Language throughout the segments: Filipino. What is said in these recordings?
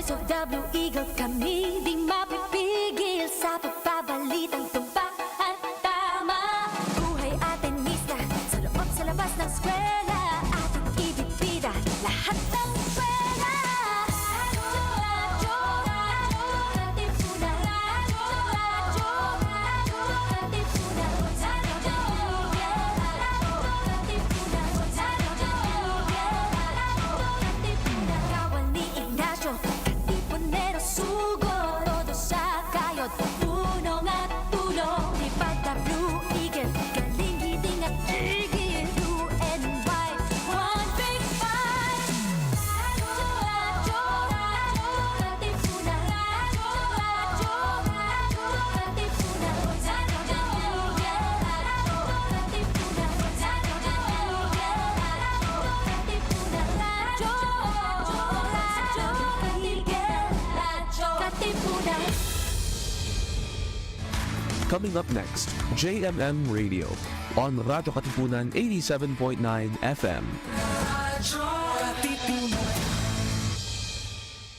Voice of the Blue Eagle, kami di mapipigil sa pagbabalitang tumpak at tama. Buhay atenista, sa loob sa labas ng eskwela, ating ibibida lahat ng eskwela. Radyo, Katipunan. Radyo, Katipunan. Kawal ni Ignacio, Katipunero sugod, todo sa kayod, punong at tulong. Lipad na Blue Eagle, galing giting at tigil, blue and white, one big fight. Radyo, Katipunan. Radyo, Katipunan. Coming up next, JMM Radio on Radyo Katipunan 87.9 FM. Radyo Katipunan.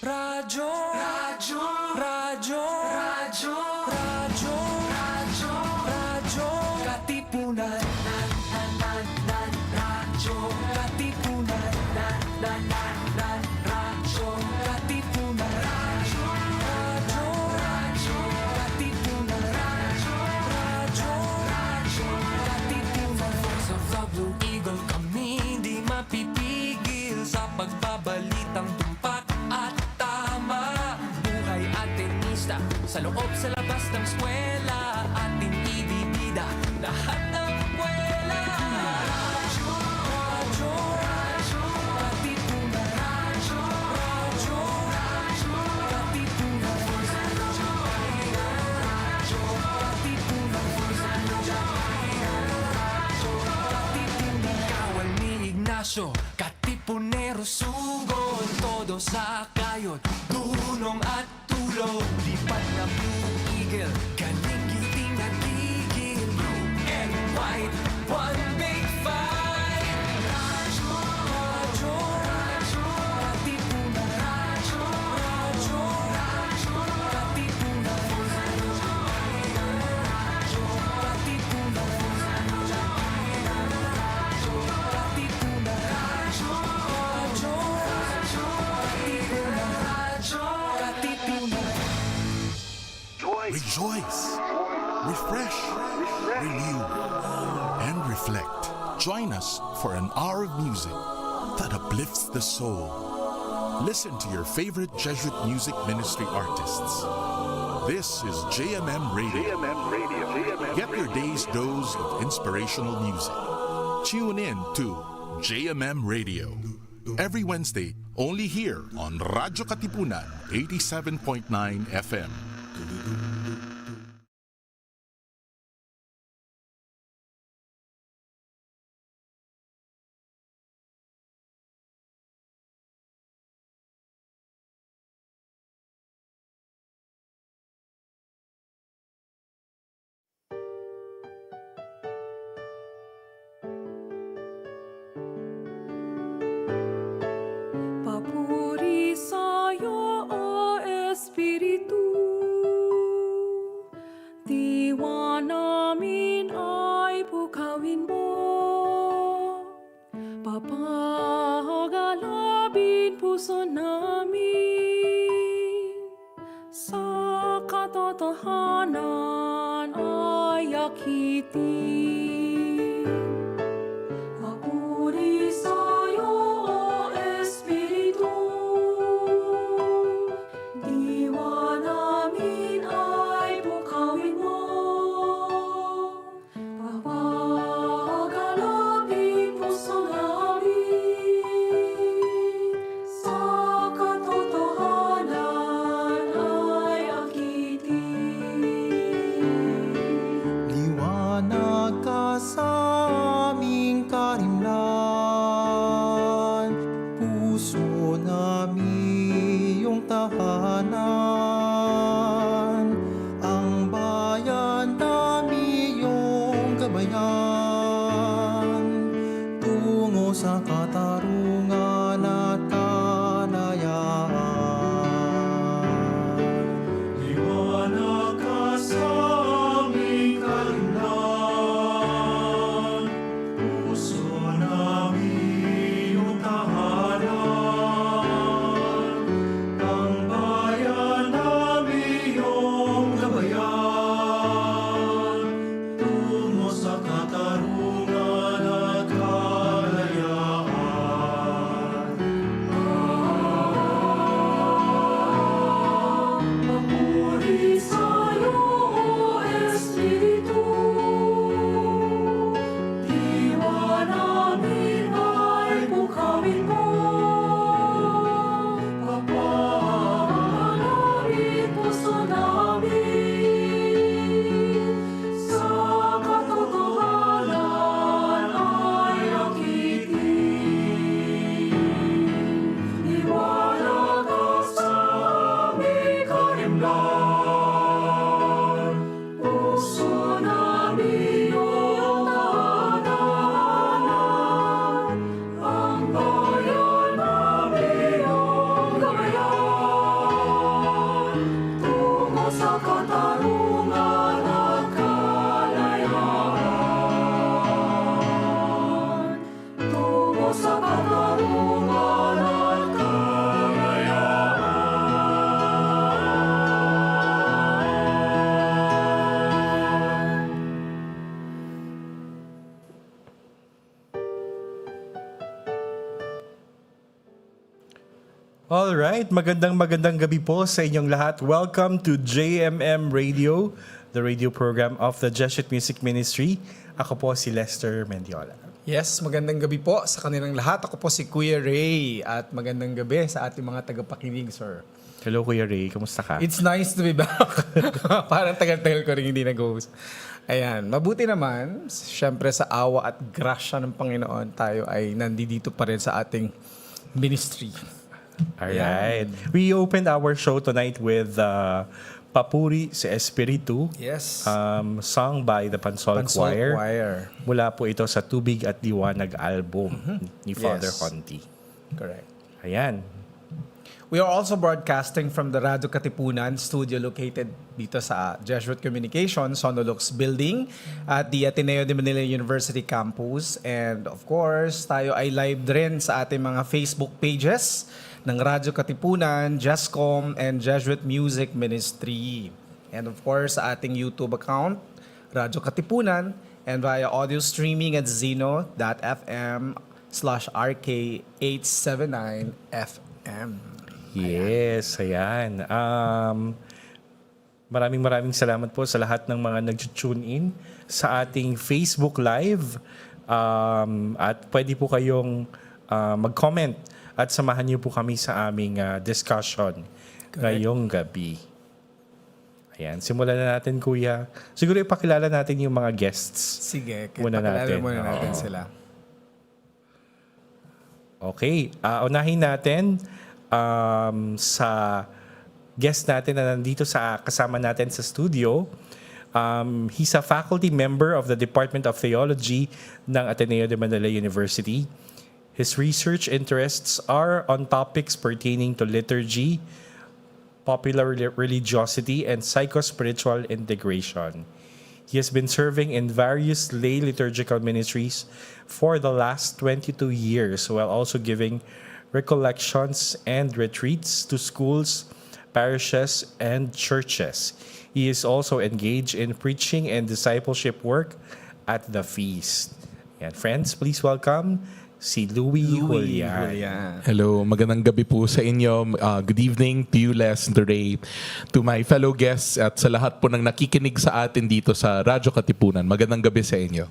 Radyo, radyo, radyo, radyo, radyo, radyo, radyo Katipunan. Radyo Katipunan. Radyo Katipunan. Radyo, radyo, radyo Katipunan. Radyo, radyo, Katipunan. Voice of the Blue Eagle, kami di mapipigil sa pagbabalitang tumpak at tama. Buhay atenista, sa loob sa labas ng eskwela, ating ibibida lahat ng eskwela. Radyo, radyo, radyo, Katipunan. Radyo, radyo, radyo, Katipunan. Radyo, Katipunan. Radyo, Katipunan. Kawal ni Ignacio, Katipunero sugod, todo sa kayod, tulong at tulong. Lipad na Blue Eagle, galing giting nagigil, blue and white, one big fight. Radyo, radyo, radyo, Katipunan. Radyo, radyo, radyo, Katipunan. Radyo, Katipunan. Radyo, Katipunan. Radyo, radyo, radyo, Katipunan. Radyo, Katipunan. Rejoice, refresh, renew, and reflect. Join us for an hour of music that uplifts the soul. Listen to your favorite Jesuit music ministry artists. This is JMM Radio. Get your day's dose of inspirational music. Tune in to JMM Radio every Wednesday, only here on Radyo Katipunan 87.9 FM. Papuri sa'yo, O Espiritu, diwa namin ay pukawin mo. Papagalabin puso namin, sa katotohanan ay akitin. Papuri sa'yo, O Espiritu, diwa namin ay pukawin mo. Papagalapin puso namin, sa katotohanan ay akitin. Liwanag ka sa aming karimlan, puso namin iyong tahanan, ang bayan namin iyong gabayan, tungo sa katarungan at kalayaan. Alright, magandang gabi po sa inyong lahat. Welcome to JMM Radio, the radio program of the Jesuit Music Ministry. Ako po si Lester Mendiola. Yes, magandang gabi po sa kanilang lahat. Ako po si Kuya Ray at magandang gabi sa ating mga tagapakinig, sir. Hello Kuya Ray, kamusta ka? It's nice to be back. Parang tagal-tagal ko rin hindi nag-host. Ayan, mabuti naman, syempre sa awa at grasya ng Panginoon, tayo ay nandito pa rin sa ating ministry. Alright. We opened our show tonight with Papuri sa Espiritu. Yes. Sung by the Pansol Choir. Choir. Mula po ito sa Tubig at Liwanag album ni Father Yes. Conti. Correct. Ayan. We are also broadcasting from the Radyo Katipunan studio located dito sa Jesuit Communications, Sonolux Building at the Ateneo de Manila University campus. And of course, tayo ay live din sa ating mga Facebook pages ng Radyo Katipunan, Jescom, and Jesuit Music Ministry. And of course, sa ating YouTube account, Radyo Katipunan, and via audio streaming at zeno.fm/RK879FM. Yes, ayan. Maraming salamat po sa lahat ng mga nag-tune in sa ating Facebook Live. At pwede po kayong mag-comment at samahan niyo po kami sa aming discussion ngayong gabi. Ayan, simulan na natin, Kuya. Siguro ipakilala natin yung mga guests. Sige, Muna natin. muna natin Oo. sila. Okay, unahin natin sa guest natin na nandito kasama natin sa studio. He's a faculty member of the Department of Theology ng Ateneo de Manila University. His research interests are on topics pertaining to liturgy, popular religiosity, and psycho-spiritual integration. He has been serving in various lay liturgical ministries for the last 22 years while also giving recollections and retreats to schools, parishes, and churches. He is also engaged in preaching and discipleship work at the feast. And friends, please welcome si Louie Julian. Hello, magandang gabi po sa inyo. Good evening to you, Les, and Ray, to my fellow guests at sa lahat po ng nakikinig sa atin dito sa Radyo Katipunan. Magandang gabi sa inyo.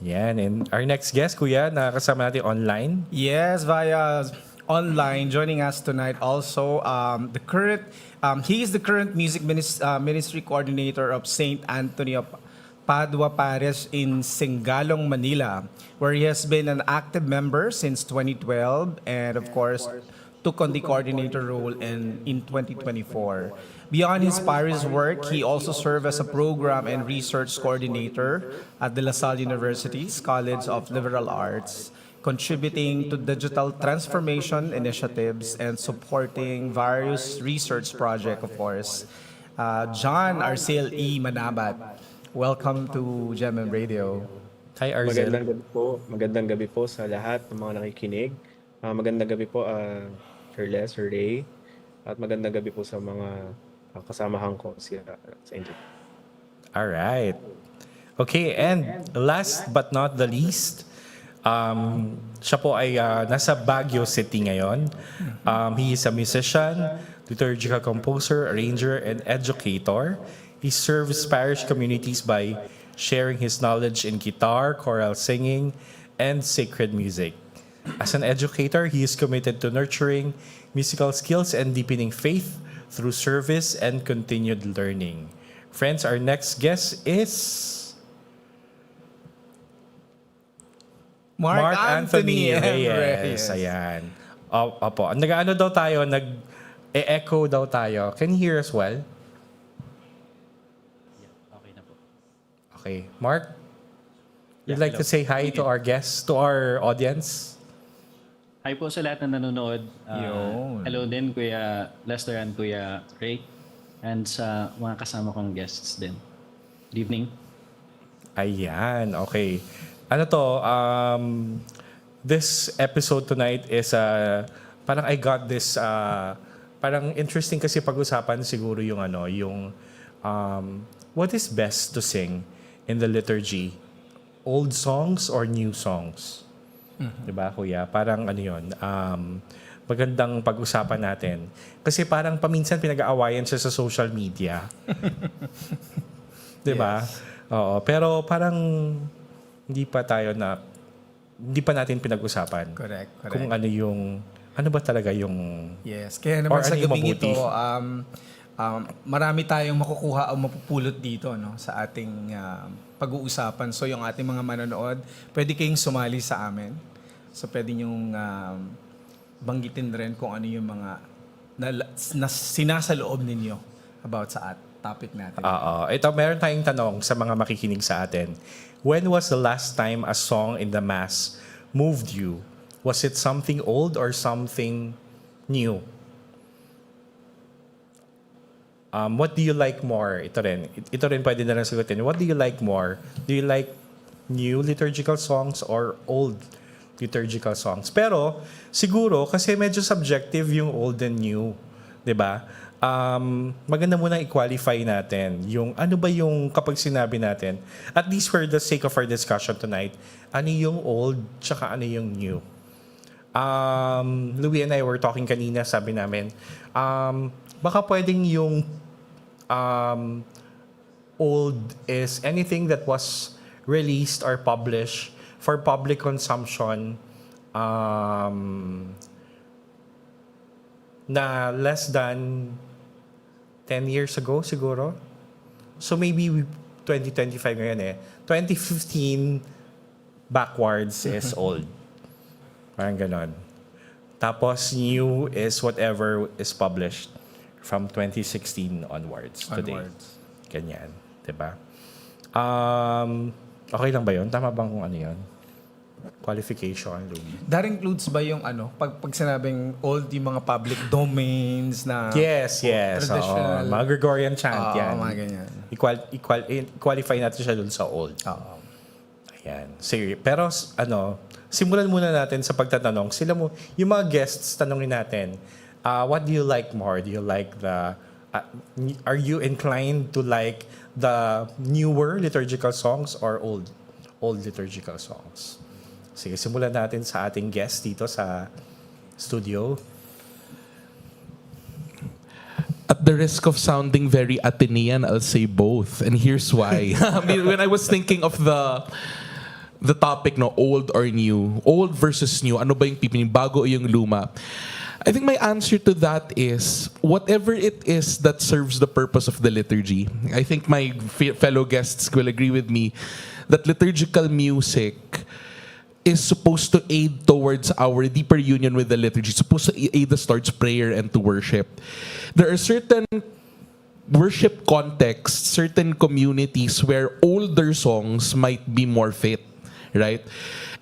Yan, and our next guest, Kuya, nakasama natin online. Yes, via online, joining us tonight also he is the current music ministry coordinator of St. Anthony of Padua Parish in Singalong, Manila, where he has been an active member since 2012 and of course took on the coordinator role in 2024. Beyond his parish work, he also served as a program and research coordinator at the La Salle University's College of Liberal Arts, contributing to digital transformation initiatives and supporting various research projects, of course. John Arcel E. Manabat, welcome to JMM Radio. Hi, Arzel. Magandang gabi po sa lahat ng mga nakikinig. Magandang gabi po Sir Les, Sir Ray. At magandang gabi po sa mga kasamahan ko sa inyo. Alright. Okay, and last but not the least, siya po ay nasa Baguio City ngayon. He is a musician, liturgical composer, arranger, and educator. He serves parish communities by sharing his knowledge in guitar, choral singing, and sacred music. As an educator, he is committed to nurturing musical skills and deepening faith through service and continued learning. Friends, our next guest is Mark Anthony Reyes. Ayan. Opo. Nag-ano daw tayo, nag-echo daw tayo. Can you hear us well? Okay na po. Okay. Mark, you'd like to say hi to our guests, to our audience? Hi po sa lahat na nanonood. Yun. Hello din Kuya Lester and Kuya Ray. And sa mga kasama kong guests din. Good evening. Ayan, okay. Ano to, this episode tonight is, parang I got this, parang interesting kasi pag-usapan siguro yung what is best to sing in the liturgy? Old songs or new songs? Mm-hmm. Diba, Kuya? Parang ano yun, magandang pag-usapan natin. Kasi parang paminsan pinag-aawayan siya sa social media. 'Di ba? Oo, pero parang hindi pa natin pinag-usapan. Correct. Kung ano ba talaga yung Yes. Kaya naman Or sa ano yung gabing mabuti? ito, marami tayong makukuha o mapupulot dito, no, sa ating pag-uusapan. So yung ating mga manonood, pwede kayong sumali sa amin. So pwede nyong banggitin rin kung ano yung mga na sinasaloob ninyo about sa topic natin. Ito, meron tayong tanong sa mga makikinig sa atin. When was the last time a song in the mass moved you? Was it something old or something new? What do you like more? Ito rin pwede na rin sagutin. What do you like more? Do you like new liturgical songs or old liturgical songs? Pero siguro kasi medyo subjective yung old and new, 'di ba? Maganda muna i-qualify natin yung ano ba yung kapag sinabi natin, at least for the sake of our discussion tonight, ano yung old tsaka ano yung new. Louie and I were talking kanina, sabi namin, baka pwedeng yung old is anything that was released or published for public consumption na less than 10 years ago siguro. So maybe 2025 ngayon 2015 backwards is old. Parang ganon. Tapos new is whatever is published from 2016 onwards today. Ganyan. Diba? Okay lang ba yun? Tama bang kung ano yun? Qualification, Louie? That includes ba yung pag sinabing old, yung mga public domains na Yes. traditional, Mga Gregorian chant yan. mga ganyan. Qualify natin siya dun sa old. Oo. Ayan. Sige. Pero simulan muna natin sa pagtatanong. Yung mga guests, tanongin natin, what do you like more? Do you like are you inclined to like the newer liturgical songs or old liturgical songs? Sige, simulan natin sa ating guest dito sa studio. At the risk of sounding very Atenean, I'll say both. And here's why. I mean, when I was thinking of the topic, no, old or new, old versus new, ano ba yung pipiling, bago o yung luma? I think my answer to that is whatever it is that serves the purpose of the liturgy. I think my fellow guests will agree with me that liturgical music is supposed to aid towards our deeper union with the liturgy. It's supposed to aid us towards prayer and to worship. There are certain worship contexts, certain communities where older songs might be more fit, right?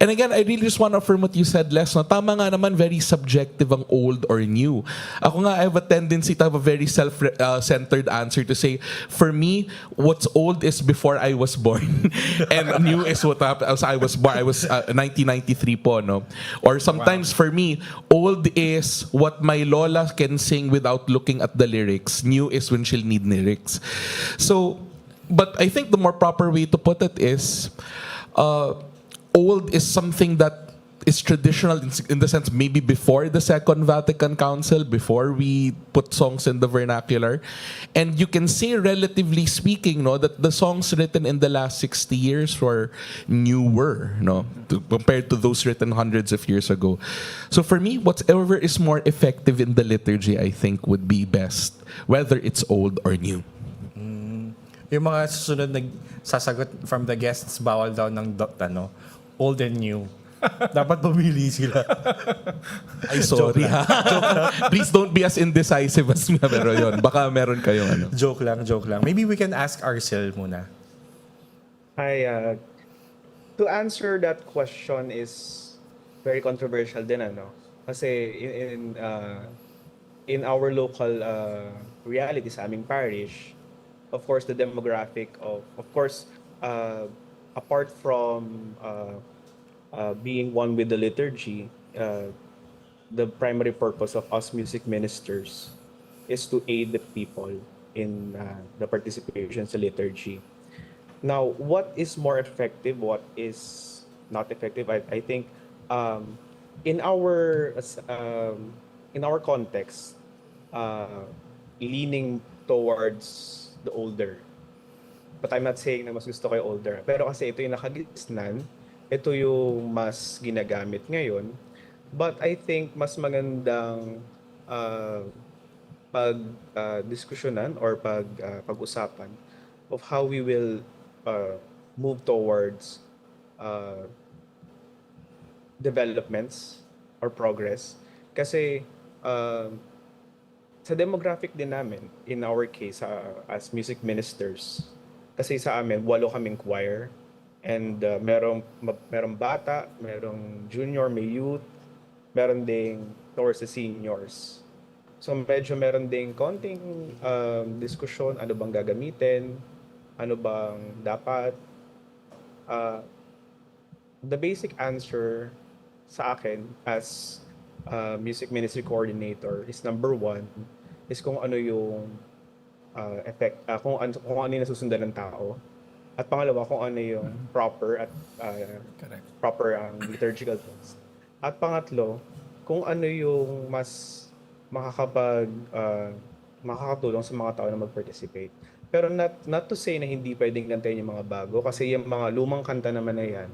And again, I really just want to affirm what you said, Les. No? Tama nga naman, very subjective ang old or new. Ako nga, I have a tendency to have a very self-centered answer to say, for me, what's old is before I was born. And new is what happened as I was born. I was 1993 po, no? Or sometimes for me, old is what my lola can sing without looking at the lyrics. New is when she'll need lyrics. So, but I think the more proper way to put it is, old is something that is traditional in the sense maybe before the Second Vatican Council, before we put songs in the vernacular. And you can say, relatively speaking, no, that the songs written in the last 60 years were newer, no, compared to those written hundreds of years ago. So for me, whatever is more effective in the liturgy, I think would be best, whether it's old or new. Yung mga susunod na sasagot from the guests, bawal daw ng old and new. Dapat pumili sila. Ay, sorry ha. Please don't be as indecisive as me. Pero yun, baka meron kayong ano. Joke lang. Maybe we can ask Arcel muna. Hi, to answer that question is very controversial din, Kasi in our local reality sa aming parish, of course, the demographic of course, apart from being one with the liturgy, the primary purpose of us music ministers is to aid the people in the participation sa liturgy. Now, what is more effective, what is not effective? I think in our in our context, uh, leaning towards the older. But I'm not saying na mas gusto ko yung older. Pero kasi ito yung nakagisnan, ito yung mas ginagamit ngayon. But I think mas magandang uh, diskusyonan or pag-usapan of how we will move towards uh, developments or progress. Kasi sa demographic din namin, in our case, as music ministers, kasi sa amin, 8 kaming choir. And merong bata, merong junior, may youth, meron ding towards the seniors. So medyo meron ding konting diskusyon, ano bang gagamitin, ano bang dapat. The basic answer sa akin as music ministry coordinator is number 1 is kung ano yung kung ano yung nasusundan ng tao. At pangalawa, kung ano yung proper at proper liturgical text. At pangatlo, kung ano yung mas makakatulong sa mga tao na mag-participate. Pero not to say na hindi pwedeng kantahin yung mga bago, kasi yung mga lumang kanta naman na yan,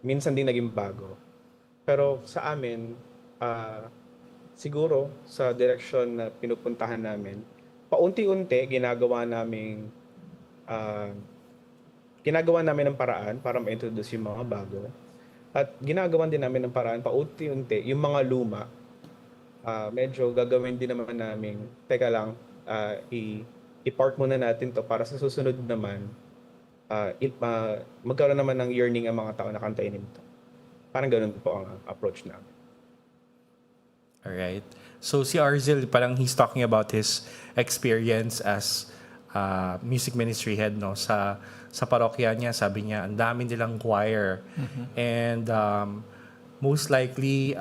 minsan din naging bago. Pero sa amin, siguro sa direction na pinupuntahan namin, paunti-unti ginagawa namin ng paraan para ma-introduce yung mga bago. At ginagawan din namin ng paraan paunti-unti yung mga luma. Medyo gagawin din naman namin, teka lang, i-part muna natin to para sa susunod naman, magkaroon naman ng yearning ang mga tao na kantayin nito. Parang ganun po ang approach namin. Alright. So si Arzel, parang he's talking about his experience as music ministry head, no, sa parokya niya. Sabi niya ang dami nilang choir. And most likely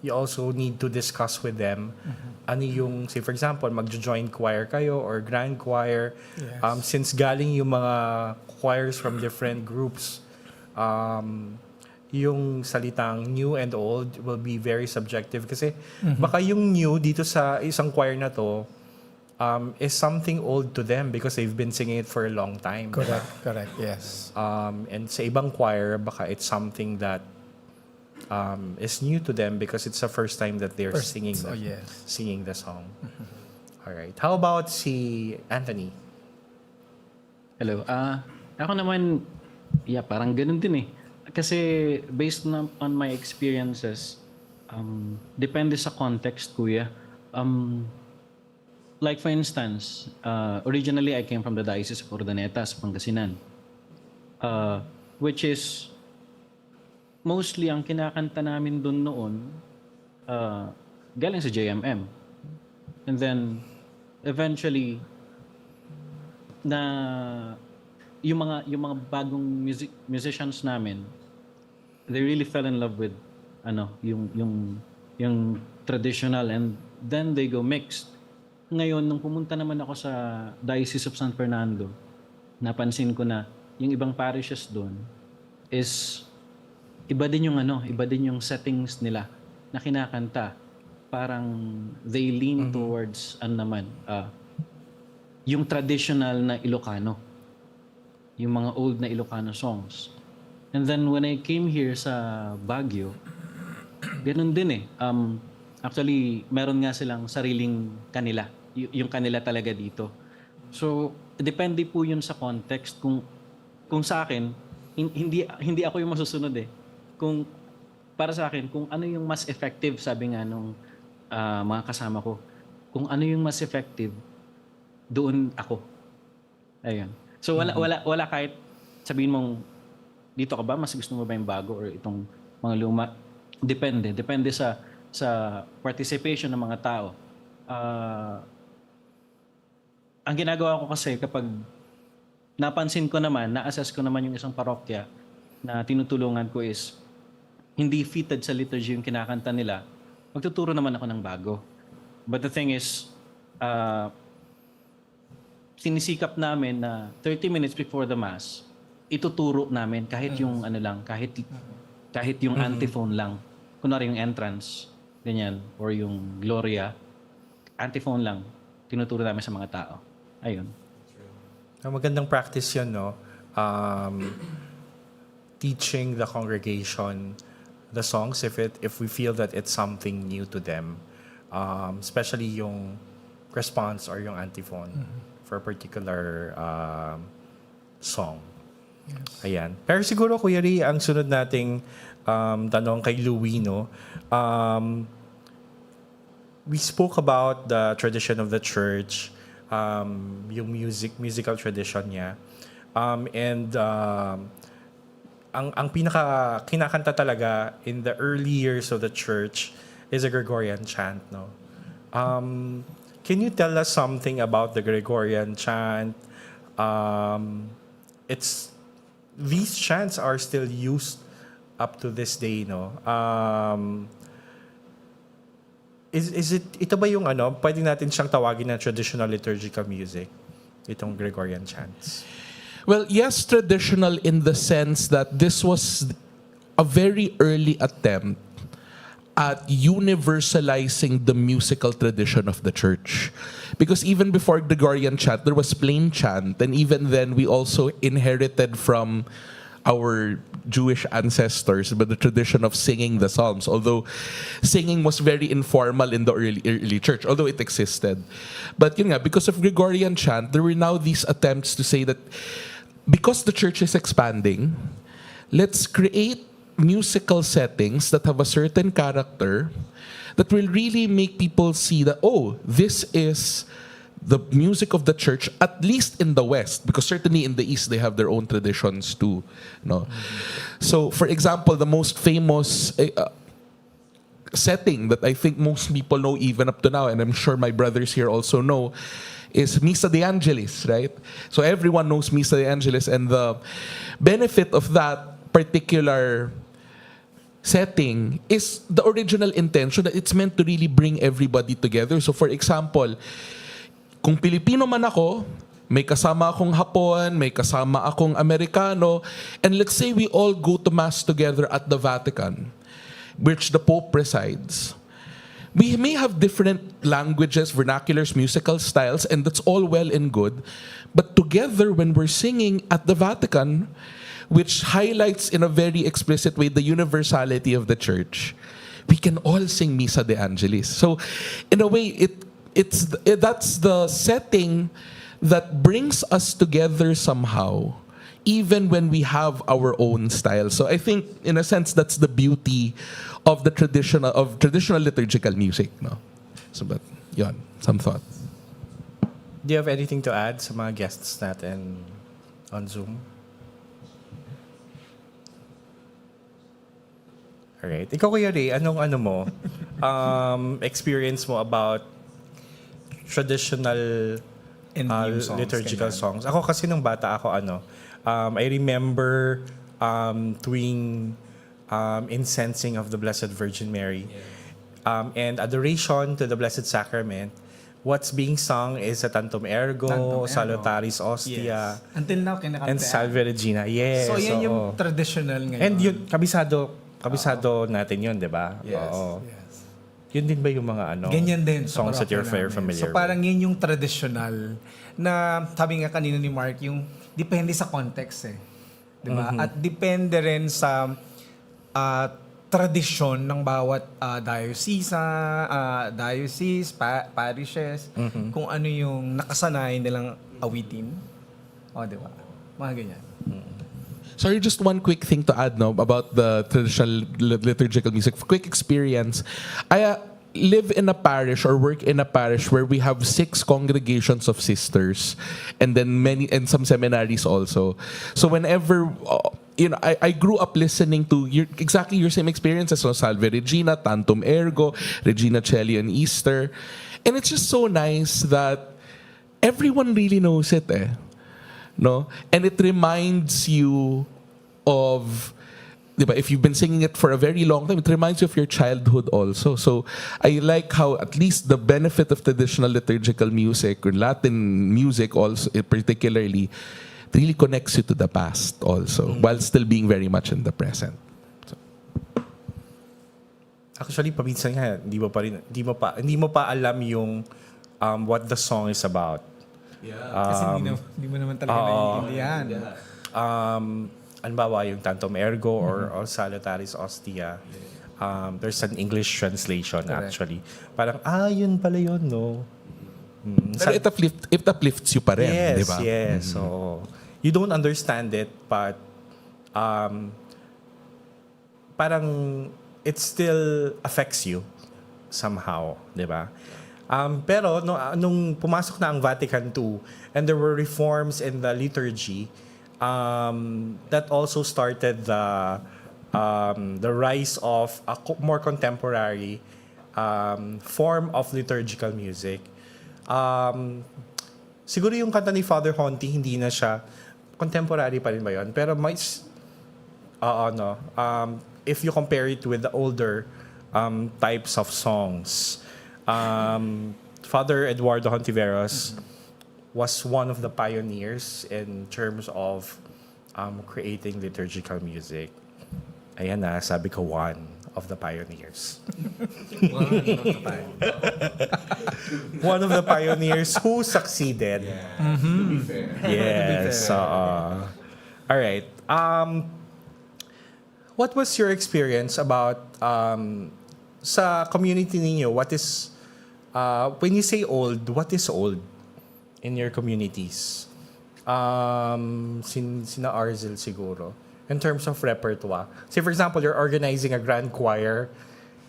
you also need to discuss with them ano yung, say for example, magjo-join choir kayo or grand choir. Since galing yung mga choirs from different groups, yung salitang new and old will be very subjective kasi baka yung new dito sa isang choir na to is something old to them because they've been singing it for a long time. Correct, yes. And sa ibang choir, baka it's something that is new to them because it's the first time that they're singing the song. All right. How about si Anthony? Hello. Ako naman, parang ganun din eh. Kasi based on my experiences, depende sa context, kuya. Like for instance, originally I came from the Diocese of Urdaneta sa Pangasinan, which is mostly ang kinakanta namin dun noon galing sa JMM. And then eventually yung mga bagong musicians namin, they really fell in love with yung traditional, and then they go mixed. Ngayon, nung pumunta naman ako sa Diocese of San Fernando, napansin ko na yung ibang parishes doon is iba din yung settings nila na kinakanta. Parang they lean towards yung traditional na Ilocano. Yung mga old na Ilocano songs. And then when I came here sa Baguio, ganun din eh. Actually, meron nga silang sariling kanila. Yung kanila talaga dito. So, depende po yun sa context. Kung sa akin, hindi ako yung masusunod eh. Para sa akin, kung ano yung mas effective, sabi nga nung mga kasama ko, kung ano yung mas effective, doon ako. Ayun. So, wala kahit sabihin mong, dito ka ba? Mas gusto mo ba yung bago or itong mga luma? Depende. Depende sa participation ng mga tao. Ang ginagawa ko kasi kapag napansin ko naman, na-assess ko naman yung isang parokya na tinutulungan ko is hindi fitted sa liturgy yung kinakanta nila, magtuturo naman ako ng bago. But the thing is, sinisikap namin na 30 minutes before the Mass, ituturo namin kahit yung kahit yung antiphone lang. Kunwari yung entrance. ganyan, or yung Gloria, antiphon lang, tinuturo namin sa mga tao. Ayun. Magandang practice yun, no? Teaching the congregation the songs if we feel that it's something new to them. Especially yung response or yung antiphon for a particular song. Yes. Ayan. Pero siguro, Kuya Ray, ang sunod nating tanong kay Louie, no? We spoke about the tradition of the church, yung musical tradition niya. Ang kinakanta talaga in the early years of the church is a Gregorian chant, no? Can you tell us something about the Gregorian chant? These chants are still used up to this day, no? Ito ba yung pwede natin siyang tawagin na traditional liturgical music, itong Gregorian chants? Well, yes, traditional in the sense that this was a very early attempt at universalizing the musical tradition of the church. Because even before Gregorian chant, there was plain chant. And even then, we also inherited from our Jewish ancestors but the tradition of singing the Psalms. Although singing was very informal in the early church, although it existed. But yun nga, because of Gregorian chant, there were now these attempts to say that because the church is expanding, let's create musical settings that have a certain character that will really make people see that, oh, this is the music of the church, at least in the West, because certainly in the East they have their own traditions too. No? So, for example, the most famous setting that I think most people know even up to now, and I'm sure my brothers here also know, is Misa de Angelis, right? So everyone knows Misa de Angelis, and the benefit of that particular setting is the original intention that it's meant to really bring everybody together. So for example, kung Pilipino man ako, may kasama akong Hapon, may kasama akong Amerikano, and let's say we all go to Mass together at the Vatican, which the Pope presides. We may have different languages, vernaculars, musical styles, and that's all well and good. But together, when we're singing at the Vatican, which highlights in a very explicit way the universality of the church, we can all sing Misa de Angelis. So, in a way, that's the setting that brings us together somehow, even when we have our own style. So I think, in a sense, that's the beauty of the traditional liturgical music, no? So, but yon, some thoughts. Do you have anything to add sa mga guests natin on Zoom? Alright. Ikaw, Kuya Ray, anong experience mo about traditional And new songs, liturgical ganyan. songs? Ako kasi nung bata ako, I remember tuwing incensing of the Blessed Virgin Mary and adoration to the Blessed Sacrament. What's being sung is a Tantum Ergo, Tantum Ergo. Salutaris Ostia, Yes. Until now, kinakanta. and Salve Regina. Yes. So, yan yung oo. traditional ngayon. And yun, kabisado natin yun, di ba? Yes, Oo. yes. Yun din ba yung mga Ganyan din sa songs that you're very parokya namin. familiar So parang yun yung traditional na sabi nga kanina ni Mark, yung depende sa context eh. Di ba? At depende rin sa tradisyon ng bawat diocese, parishes, kung ano yung nakasanayan nilang awitin. O, di ba? Mga ganyan. Sorry, just one quick thing to add, no, about the traditional liturgical music. Quick experience. I live in a parish or work in a parish where we have 6 congregations of sisters, and then some seminaries also. So whenever I grew up listening to exactly your same experiences. So Salve Regina, Tantum Ergo, Regina Coeli on Easter, and it's just so nice that everyone really knows it, eh. No? And it reminds you of, diba, if you've been singing it for a very long time, it reminds you of your childhood also. So I like how at least the benefit of traditional liturgical music, or Latin music also particularly, it really connects you to the past also, while still being very much in the present. So. Actually, paminsan nga, hindi mo pa alam yung what the song is about. Kasi hindi mo naman talaga naiintindihan. Halimbawa, yung Tantum Ergo or Salutaris Ostia. There's an English translation actually. Parang, yun pala yun, no? Pero it uplifts you pa rin, Yes, di ba? yes. So, you don't understand it, but parang it still affects you somehow, di ba? Pero nung pumasok na ang Vatican II and there were reforms in the liturgy, that also started the rise of a more contemporary form of liturgical music. Siguro yung kanta ni Father Honti, hindi na siya contemporary pa rin ba yun? Pero if you compare it with the older types of songs, Father Eduardo Hontiveros was one of the pioneers in terms of creating liturgical music. Ayan na, sabi ko, one of the pioneers. One of the pioneers who succeeded. Mm-hmm. To be fair. Yes. All right. What was your experience about sa community ninyo? What is when you say old? What is old in your communities? Sina Arzel siguro. In terms of repertoire. Say for example, you're organizing a grand choir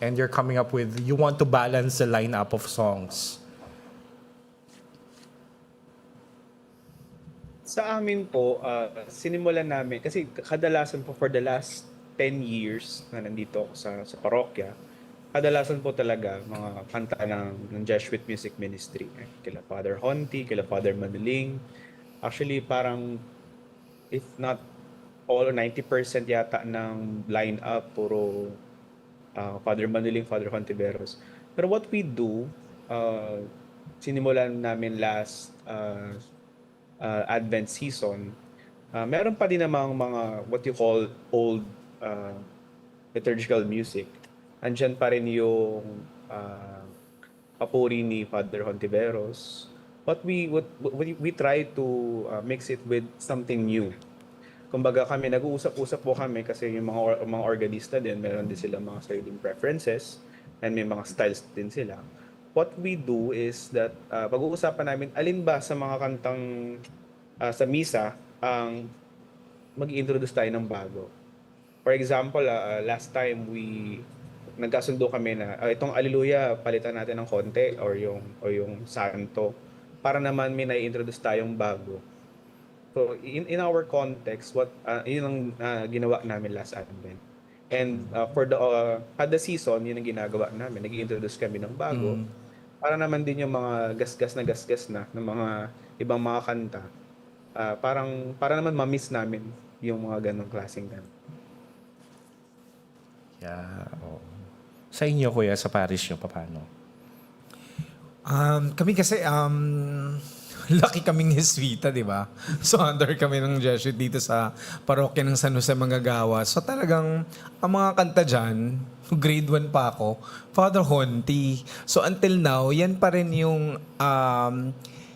and you're coming up with, you want to balance the lineup of songs. Sa amin po, sinimulan namin, kasi kadalasan po for the last 10 years na nandito ako sa parokya, kadalasan po talaga mga kanta ng Jesuit Music Ministry. Kila Father Honti, kila Father Manuling. Actually, parang, if not all 90% yata ng line-up, puro Father Manuling, Father Hontiveros. Pero what we do, sinimulan namin last Advent season, meron pa din namang mga what you call old liturgical music. Andyan pa rin yung papuri ni Father Hontiveros. What we try to mix it with something new. Kumbaga kami, nag-uusap-usap po kami kasi yung mga organista din, meron din sila mga sariling preferences and may mga styles din sila. What we do is that pag-uusapan namin, alin ba sa mga kantang sa misa ang mag-introduce tayo ng bago. For example, last time nagkasundo kami na itong Alleluia, palitan natin ng konti or yung Santo para naman may na-introduce tayong bago. So in our context, yun ang ginawa namin last Advent. And for the season, yun ang ginagawa namin. Nag-i-introduce kami ng bago. Para naman din yung mga gasgas na ng mga ibang mga kanta. Para naman ma-miss namin yung mga ganong klaseng kanta. Yeah. Oh. Sa inyo, kuya, sa parish nyo, paano? Kami kasi, lucky kaming Jesuita, di ba? So, under kami ng Jesuit dito sa parokya ng San Jose Manggagawa. So, talagang, ang mga kanta dyan, grade 1 pa ako, Father Honti. So, until now, yan pa rin yung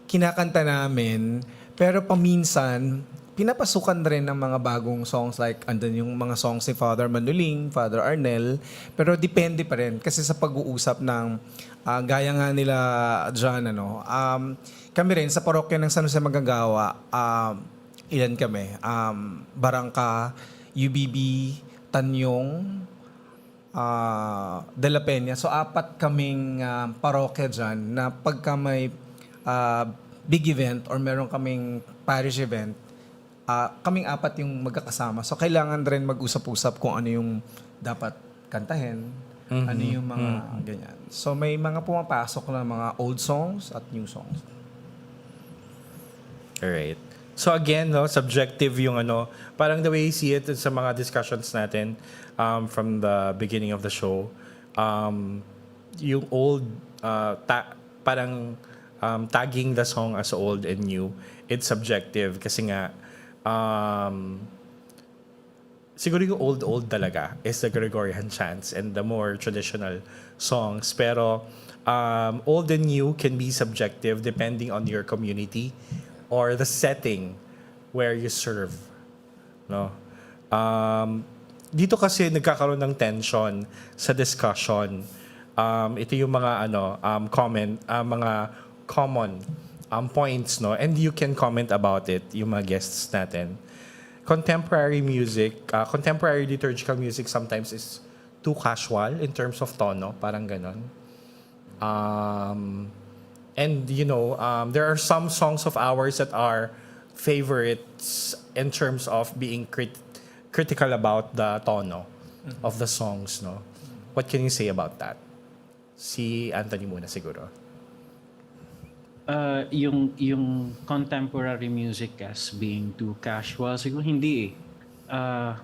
kinakanta namin. Pero paminsan, pinapasukan rin ng mga bagong songs like andun yung mga songs ni Father Manuling, Father Arnel. Pero depende pa rin kasi sa pag-uusap ng gaya nga nila dyan, kami rin sa parokya ng San Jose Manggagawa, ilan kami? Barangka, UBB, Tanyong, De La Peña. So, 4 kaming parokya dyan na pagka may big event or meron kaming parish event, kaming 4 yung magkakasama. So, kailangan rin mag-usap-usap kung ano yung dapat kantahin, ano yung mga ganyan. So, may mga pumapasok na mga old songs at new songs. Alright. So again, subjective yung parang the way you see it sa mga discussions natin from the beginning of the show, yung old, parang tagging the song as old and new, it's subjective kasi nga, siguro yung old talaga is the Gregorian chants and the more traditional songs. Pero old and new can be subjective depending on your community or the setting where you serve. No? Dito kasi nagkakaroon ng tension sa discussion. Ito yung mga mga common points, no? And you can comment about it, yung mga guests natin. Contemporary music, contemporary liturgical music sometimes is too casual in terms of tono, parang ganon. And there are some songs of ours that are favorites in terms of being critical about the tono of the songs, no? What can you say about that? Si Anthony muna siguro. Yung contemporary music as being too casual, siguro hindi eh.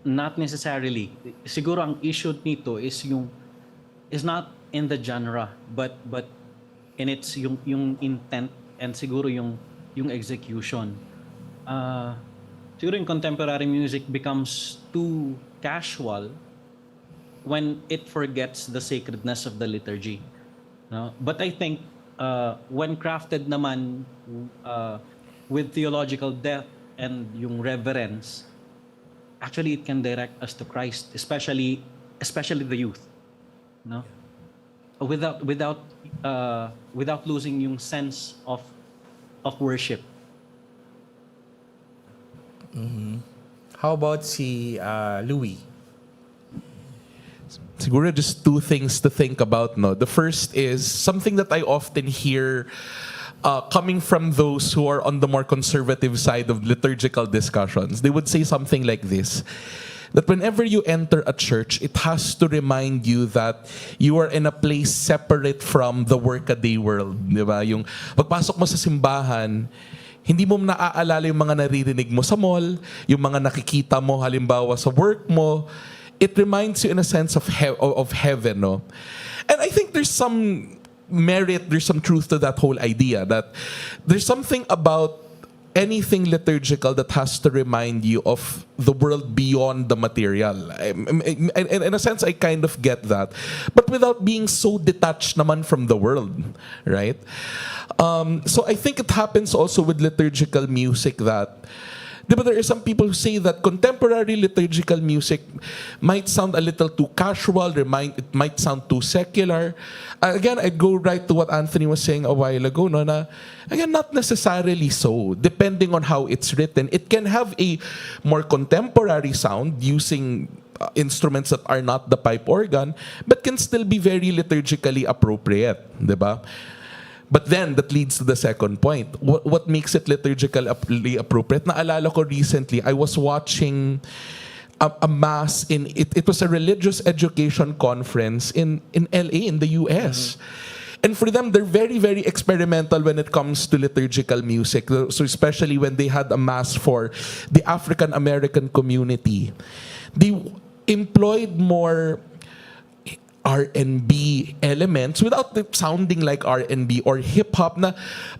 Not necessarily. Siguro ang issue nito is not in the genre, but in its yung intent and siguro yung execution. Siguro yung contemporary music becomes too casual when it forgets the sacredness of the liturgy. No? But I think when crafted naman with theological depth and yung reverence, actually it can direct us to Christ, especially the youth. No? Without losing yung sense of worship. How about si Louie? Siguro just two things to think about, no? The first is something that I often hear coming from those who are on the more conservative side of liturgical discussions. They would say something like this, that whenever you enter a church, it has to remind you that you are in a place separate from the workaday world. Di ba? Yung pagpasok mo sa simbahan, hindi mo naaalala yung mga naririnig mo sa mall, yung mga nakikita mo halimbawa sa work mo. It reminds you in a sense of heaven, no? And I think there's some merit, there's some truth to that whole idea, that there's something about anything liturgical that has to remind you of the world beyond the material. In a sense, I kind of get that. But without being so detached naman from the world, right? So I think it happens also with liturgical music that but there are some people who say that contemporary liturgical music might sound a little too casual, it might sound too secular. Again, I'd go right to what Anthony was saying a while ago, no, na, again, not necessarily so. Depending on how it's written, it can have a more contemporary sound using instruments that are not the pipe organ, but can still be very liturgically appropriate, diba? But then, that leads to the second point. What makes it liturgically appropriate? Naalala ko recently, I was watching a mass it was a religious education conference in LA, in the US. And for them, they're very, very experimental when it comes to liturgical music. So especially when they had a mass for the African American community. They employed more R&B elements without it sounding like R&B or hip-hop na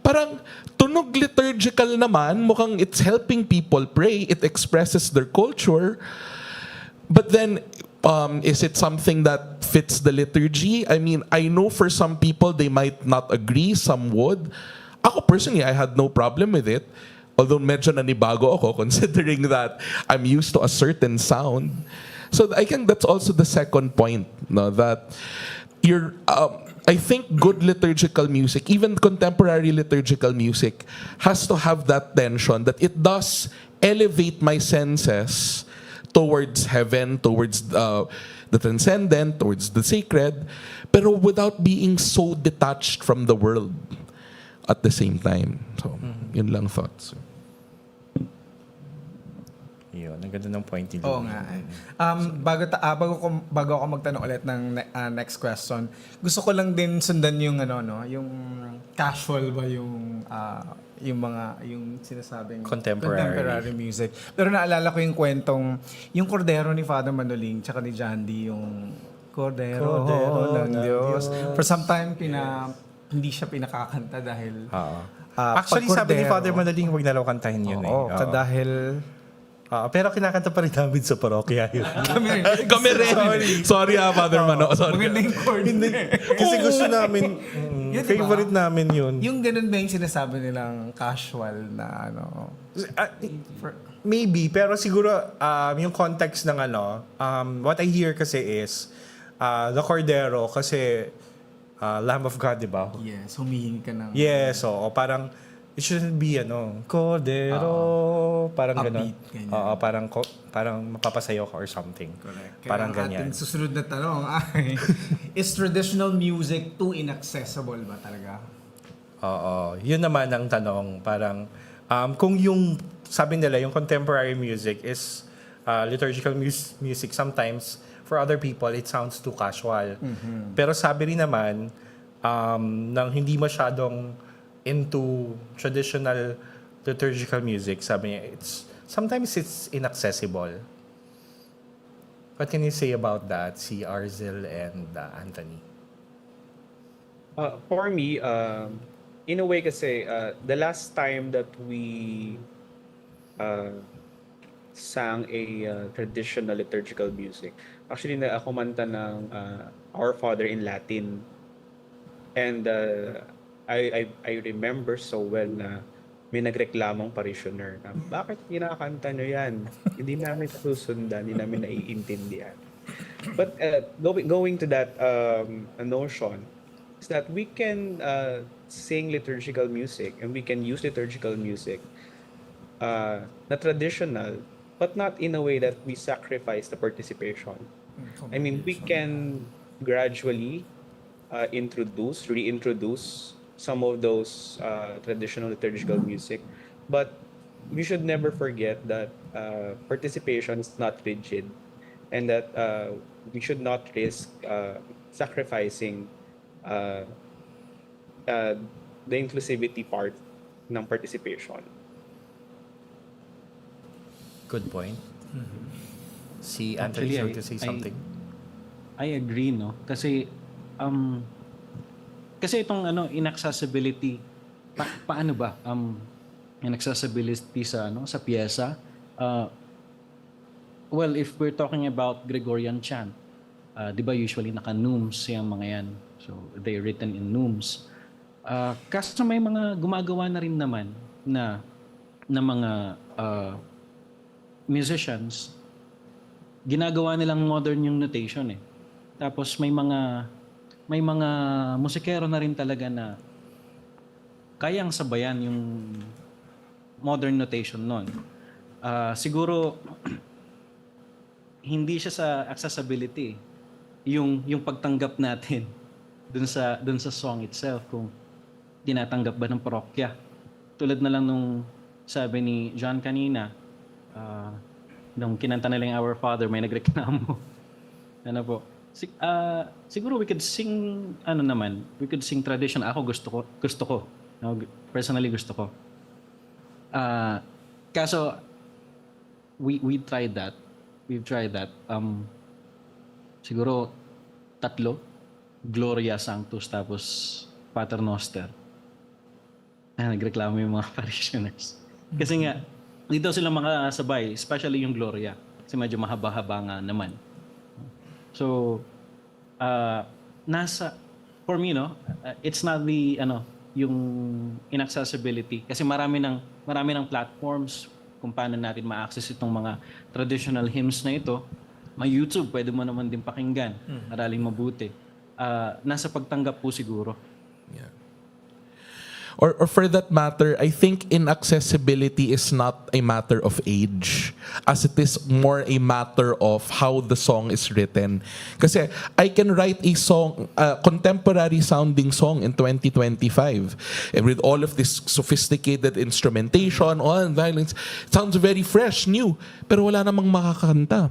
parang tunog liturgical naman, mukhang it's helping people pray, it expresses their culture. But then, is it something that fits the liturgy? I mean, I know for some people they might not agree, some would. Ako personally, I had no problem with it. Although medyo nanibago ako considering that I'm used to a certain sound. So I think that's also the second point, no, that I think good liturgical music, even contemporary liturgical music, has to have that tension that it does elevate my senses towards heaven, towards the transcendent, towards the sacred, pero without being so detached from the world at the same time. So, yun lang thoughts. Yun, ang ganda ng point ni Oo nga. Bago ako magtanong ulit ng next question, gusto ko lang din sundan yung yung casual ba yung sinasabing contemporary music. Pero naalala ko yung kwentong yung kordero ni Father Manoling tsaka ni Jandy, yung kordero ng Diyos. For some time hindi siya pinakakanta dahil actually sabi ni Father Manoling huwag na lang kantahin yun. Dahil Pero kinakanta pa rin namin sa parokya yun. Kami rin. Sorry Father Mano. Sorry. Maganda yung chord. Kasi gusto namin, Yun, diba? favorite namin yun. Yung ganun ba yung sinasabi nilang casual na ano? Maybe, pero siguro yung context ng what I hear kasi is the Cordero kasi Lamb of God, di ba? Yes, humihingi ka ng... Yes, so parang it shouldn't be Cordero, parang gano'n. Upbeat, ganyan. Oo, parang mapapasayo ka or something. Correct. Kaya Parang ang ganyan. ating susunod na tanong ay, is traditional music too inaccessible ba talaga? Oo, yun naman ang tanong. Parang kung yung, sabi nila, yung contemporary music is liturgical music, sometimes for other people, it sounds too casual. Pero sabi rin naman, nang hindi masyadong into traditional liturgical music, sabi niya, sometimes it's inaccessible. What can you say about that, si Arzel and Anthony? For me, in a way kasi, the last time that we sang a traditional liturgical music, actually na ako manta ng Our Father in Latin. And I remember so well na may nagreklamong parishioner na, bakit kinakanta nyo yan? Hindi namin susundan, hindi namin naiintindihan. But going to that notion, is that we can sing liturgical music and we can use liturgical music na traditional, but not in a way that we sacrifice the participation. I mean, we can gradually reintroduce some of those traditional liturgical music, but we should never forget that participation is not rigid, and that we should not risk sacrificing the inclusivity part ng participation. Good point. Si Anthony, Actually, to say something? I agree, no? Kasi itong inaccessibility, paano ba inaccessibility sa sa piyesa? Well, if we're talking about Gregorian chant, 'di ba usually naka-neumes yung mga yan. So they're written in neumes. Kaso may mga gumagawa na rin naman na mga musicians, ginagawa nilang modern yung notation eh. Tapos may mga musikero na rin talaga na kayang sabayan yung modern notation nun. Siguro hindi siya sa accessibility, yung pagtanggap natin dun sa song itself, kung tinatanggap ba ng parokya. Tulad na lang nung sabi ni John kanina, nung kinanta nila yung Our Father, may nagreklamo. Ano po? Siguro we could sing we could sing tradition. Ako gusto ko. No, personally gusto ko. Kaso we tried that. We've tried that. Siguro 3, Gloria Sanctus tapos Pater Noster. Nagreklamo yung mga parishioners. Kasi nga dito sila makasabay, especially yung Gloria. Kasi medyo mahaba-haba nga naman. So, for me, no, it's not the, yung inaccessibility. Kasi marami ng platforms kung paano natin ma-access itong mga traditional hymns na ito. May YouTube, pwede mo naman din pakinggan. Araling mabuti. Nasa pagtanggap po siguro. Yeah. Or for that matter, I think inaccessibility is not a matter of age, as it is more a matter of how the song is written. Kasi I can write a song, contemporary sounding song in 2025, and with all of this sophisticated instrumentation, and violence, it sounds very fresh, new, pero wala namang makakanta.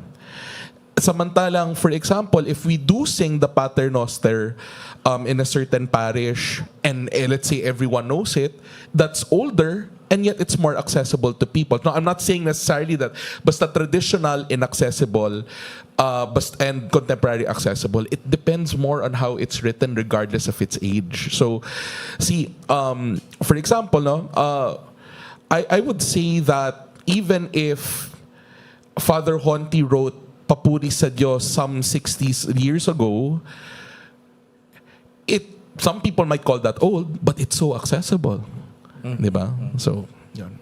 Samantalang, for example, if we do sing the Pater Noster in a certain parish, and let's say everyone knows it, that's older, and yet it's more accessible to people. No, I'm not saying necessarily that basta traditional inaccessible, and contemporary accessible. It depends more on how it's written regardless of its age. So, see, for example, I would say that even if Father Honti wrote Papuri sa Diyos some 60 years ago, some people might call that old, but it's so accessible. Diba? So, yun.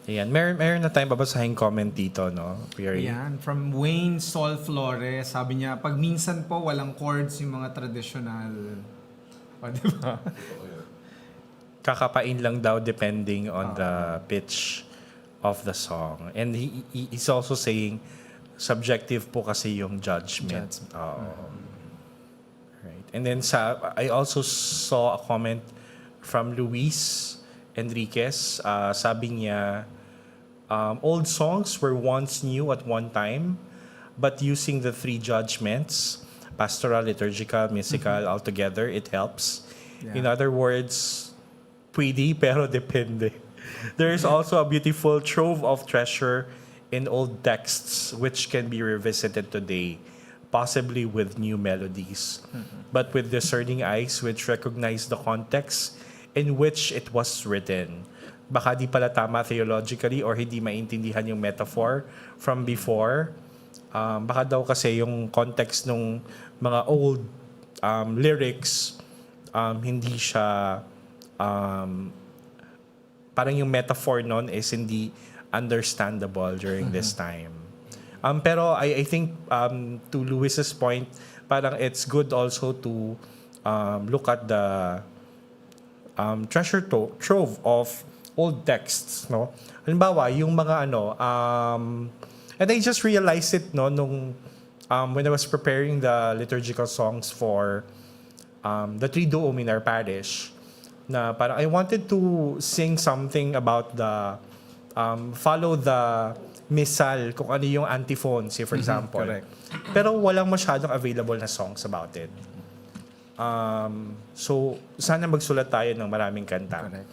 Ayan. Meron na tayong babasahin comment dito, no? Pierre? Yan, from Wayne Sol Flores, sabi niya, pag minsan po walang chords yung mga traditional. O, diba? Kakapain lang daw depending on the pitch of the song. And he's also saying, subjective po kasi yung judgment. Right. And then I also saw a comment from Luis Enriquez. Sabi niya, old songs were once new at one time, but using the three judgments, pastoral, liturgical, musical, all together, it helps. Yeah. In other words, pwede pero depende. There is also a beautiful trove of treasure in old texts which can be revisited today, possibly with new melodies, but with discerning eyes which recognize the context in which it was written. Baka di pala tama theologically or hindi maintindihan yung metaphor from before. Baka daw kasi yung context ng mga old lyrics, hindi siya, parang yung metaphor nun is hindi understandable during this time. Pero I think to Luis's point, parang it's good also to look at the treasure trove of old texts, no? Halimbawa, yung mga and I just realized it, no, nung when I was preparing the liturgical songs for the Triduum in our parish, na parang I wanted to sing something about the follow the missal, kung ano yung antiphon, say for example. Correct. Pero walang masyadong available na songs about it. So, sana magsulat tayo ng maraming kanta. Correct.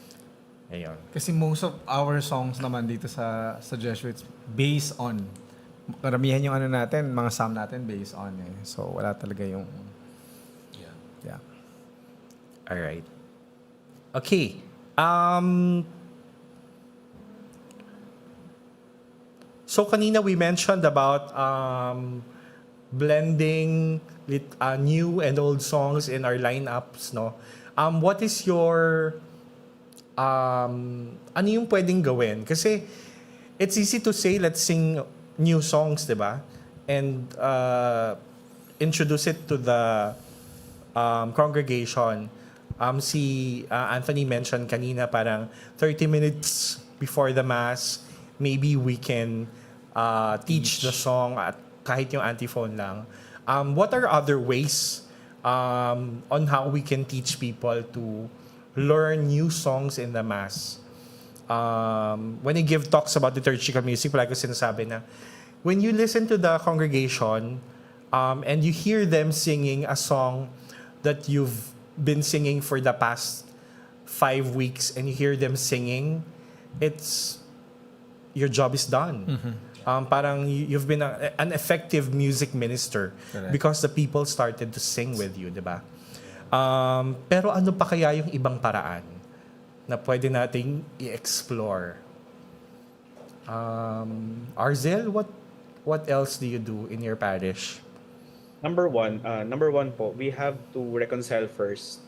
Ayun. Kasi most of our songs naman dito sa Jesuits based on, karamihan yung natin, mga psalm natin based on So, wala talaga yung... Yeah. Alright. Okay. So kanina we mentioned about blending new and old songs in our lineups, no? What is your ano yung pwedeng gawin? Kasi it's easy to say let's sing new songs, 'di ba? And introduce it to the congregation. Si Anthony mentioned kanina parang 30 minutes before the mass, maybe we can teach the song at kahit yung antiphon lang. What are other ways on how we can teach people to learn new songs in the mass? When I give talks about liturgical music, palagi ko sinasabi na when you listen to the congregation and you hear them singing a song that you've been singing for the past 5 weeks and you hear them singing, your job is done. Parang you've been an effective music minister. Correct. Because the people started to sing with you, di ba? Pero ano pa kaya yung ibang paraan na pwede nating i-explore? Arzel, what else do you do in your parish? Number one po, we have to reconcile first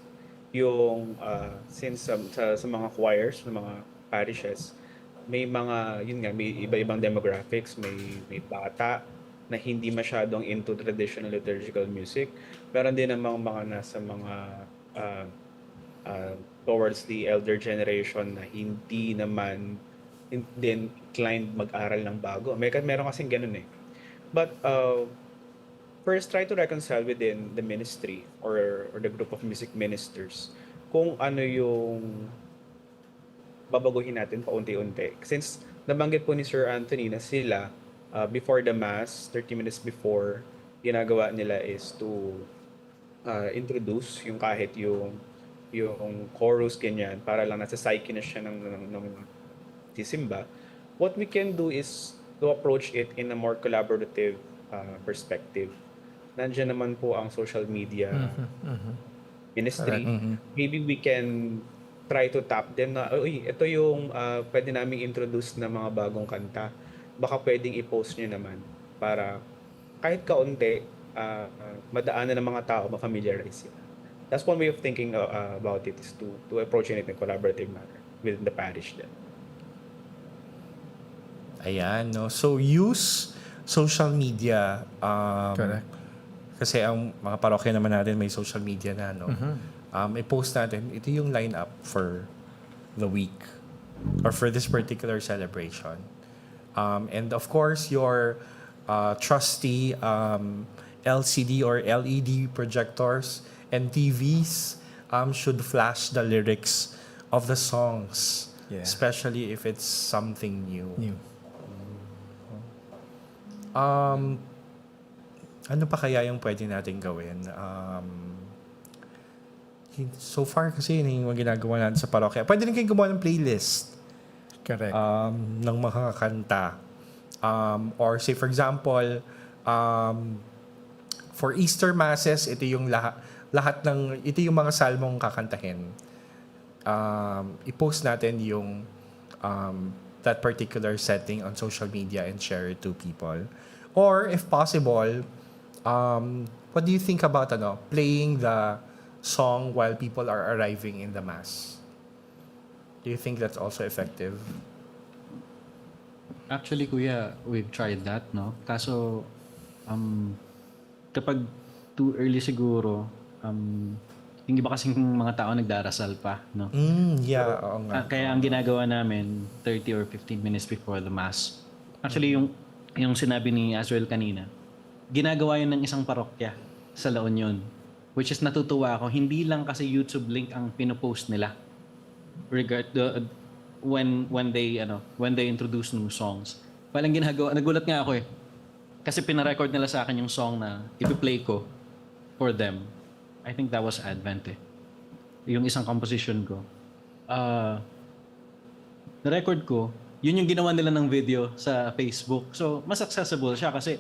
yung since sa mga choirs, sa mga parishes, may mga may iba-ibang demographics, may bata na hindi masyadong into traditional liturgical music, pero din namang mga nasa mga towards the elder generation na hindi naman din inclined mag-aral ng bago. Meron kasing ganun eh. But first, try to reconcile within the ministry or the group of music ministers kung ano yung babaguhin natin paunti-unti. Since nabanggit po ni Sir Anthony na sila, before the Mass, 30 minutes before, ginagawa nila is to introduce yung kahit yung chorus, ganyan, para lang nasa psyche na siya ng sisimba. What we can do is to approach it in a more collaborative perspective. Nandiyan naman po ang social media ministry. Maybe we can try to tap them na, ito yung pwede namin introduce na mga bagong kanta baka pwedeng i-post nyo naman para kahit kaunti, madaanan ng mga tao, ma-familiarize sila. That's one way of thinking about it, is to approach it in a collaborative manner within the parish then. Ayan, no? So, use social media. Correct. Kasi ang mga parokya naman natin may social media na, no? I-post natin, ito yung lineup for the week or for this particular celebration. And of course, your trusty LCD or LED projectors and TVs should flash the lyrics of the songs, especially if it's something new. Ano pa kaya yung pwede natin gawin? So far kasi yun yung ginagawa natin sa parokya. Pwede rin kayo gumawa ng playlist. Correct. Ng mga kanta. Or say for example, for Easter Masses, ito yung ito yung mga salmong kakantahin. I-post natin yung that particular setting on social media and share it to people. Or if possible, what do you think about playing the song while people are arriving in the mass? Do you think that's also effective? Actually, kuya, we've tried that, no? Kaso, kapag too early siguro, yung iba kasing mga tao nagdarasal pa, no? Yeah, oo nga. Kaya ang ginagawa namin, 30 or 15 minutes before the mass. Actually, yung sinabi ni Azrael kanina, ginagawa yun ng isang parokya sa La Union. Which is natutuwa ako, hindi lang kasi YouTube link ang pinopost nila. When they introduce new songs. Walang ginagawa, nagulat nga ako eh. Kasi pina-record nila sa akin yung song na ipi-play ko for them. I think that was Advent eh. Yung isang composition ko. Na-record ko, yun yung ginawa nila ng video sa Facebook. So, mas accessible siya kasi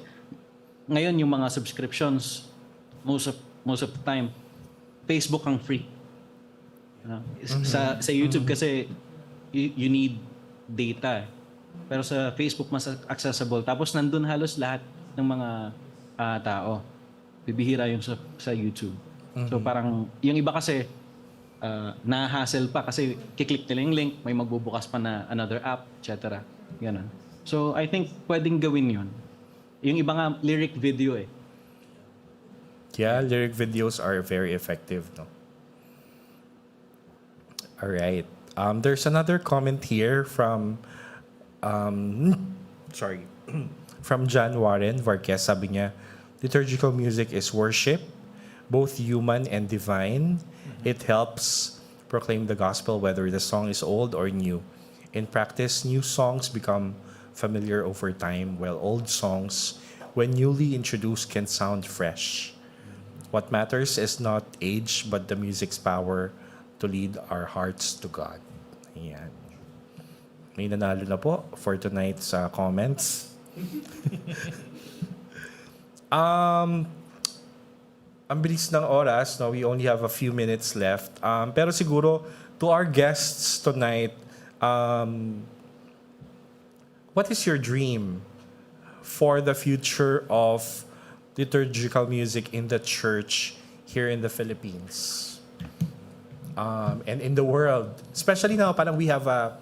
ngayon yung mga subscriptions, most of the time, Facebook ang free. Sa YouTube kasi you need data. Pero sa Facebook mas accessible. Tapos nandun halos lahat ng mga tao. Bibihira yung sa YouTube. So parang yung iba kasi na-hassle pa kasi kiklik nila yung link, may magbubukas pa na another app, etc. Ganun. So I think pwedeng gawin yun. Yung iba nga lyric video eh. Yeah, lyric videos are very effective, no? All right. There's another comment here from from John Warren Varquez. Sabi niya, liturgical music is worship, both human and divine. It helps proclaim the gospel whether the song is old or new. In practice, new songs become familiar over time, while old songs, when newly introduced, can sound fresh. What matters is not age, but the music's power to lead our hearts to God. Ayan. May nanalo na po for tonight's comments. Ang bilis ng oras, no? We only have a few minutes left. Pero siguro, to our guests tonight, what is your dream for the future of liturgical music in the church here in the Philippines and in the world? Especially now, parang we have a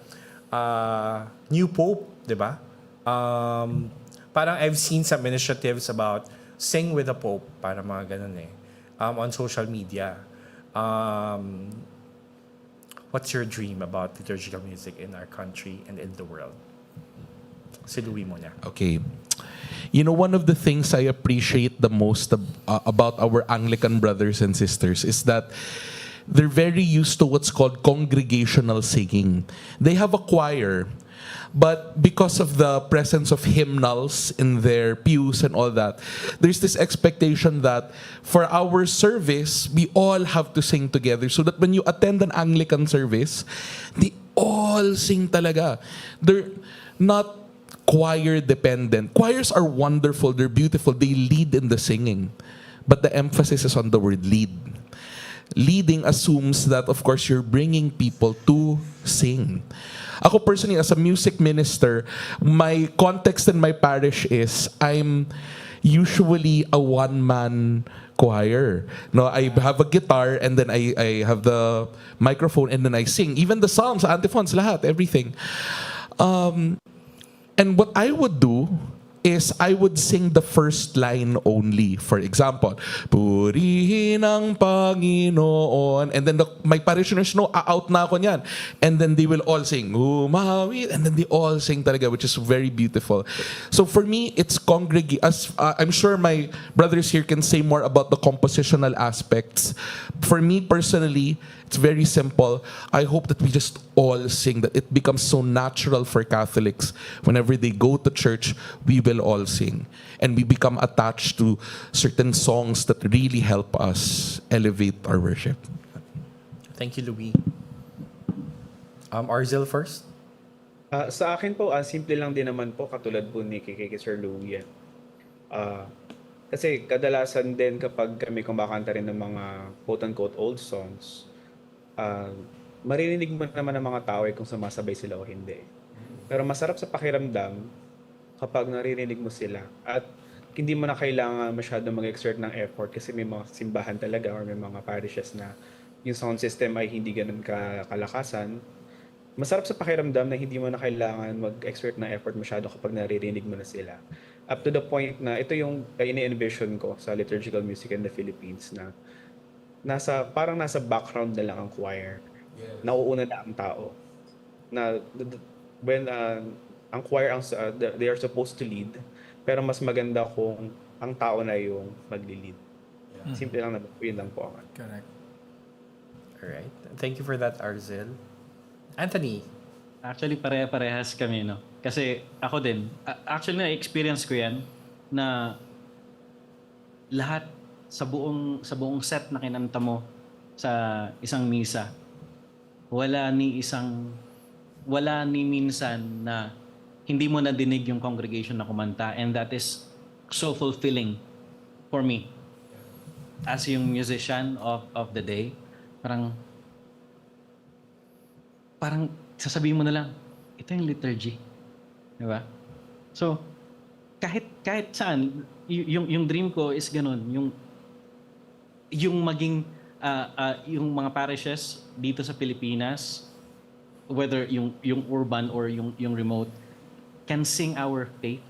new pope, di ba? Parang I've seen some initiatives about sing with the pope, parang mga ganun eh, on social media. What's your dream about liturgical music in our country and in the world? Si Louie muna. Okay. You know, one of the things I appreciate the most about our Anglican brothers and sisters is that they're very used to what's called congregational singing. They have a choir, but because of the presence of hymnals in their pews and all that, there's this expectation that for our service, we all have to sing together so that when you attend an Anglican service, they all sing talaga. They're not choir dependent. Choirs are wonderful, they're beautiful, they lead in the singing. But the emphasis is on the word lead. leading assumes that, of course, you're bringing people to sing. Ako personally, as a music minister, my context in my parish is I'm usually a one-man choir. No, I have a guitar and then I have the microphone and then I sing. Even the psalms, antiphons, lahat, everything. And what I would do is I would sing the first line only. For example, Purihin ang Panginoon. And then my parishioners know, out na ako niyan. And then they will all sing, Umawit. And then they all sing talaga, which is very beautiful. So for me, it's as I'm sure my brothers here can say more about the compositional aspects. For me personally, it's very simple. I hope that we just all sing, that it becomes so natural for Catholics. Whenever they go to church, we will all sing. And we become attached to certain songs that really help us elevate our worship. Thank you, Louie. Arzel first. Sa akin po, simple lang din naman po, katulad po ni kay Sir Louie. Kasi kadalasan din kapag kami kumakanta rin ng mga quote-unquote old songs, maririnig mo naman ng mga tao kung sumasabay sila o hindi. Pero masarap sa pakiramdam kapag naririnig mo sila at hindi mo na kailangan masyadong mag-exert ng effort kasi may mga simbahan talaga or may mga parishes na yung sound system ay hindi ganun kalakasan. Masarap sa pakiramdam na hindi mo na kailangan mag-exert ng effort masyado kapag naririnig mo na sila. Up to the point na ito yung ini-envision ko sa liturgical music in the Philippines na parang nasa background na lang ang choir. Yes. Nauuna na ang tao. When ang choir they are supposed to lead, pero mas maganda kung ang tao na yung magli-lead. Yeah. Simple lang naman. Yun lang po ako. Correct. Alright. Thank you for that, Arzel. Anthony. Actually, pare-parehas kami, no? Kasi ako din, actually na-experience ko yan na lahat sa buong set na kinanta mo sa isang misa, wala ni minsan na hindi mo nadinig yung congregation na kumanta, and that is so fulfilling for me as yung musician of the day. Parang sasabihin mo na lang, ito yung liturgy. Di ba? So, kahit saan, yung dream ko is ganun, yung maging yung mga parishes dito sa Pilipinas, whether yung urban or yung remote, can sing our faith,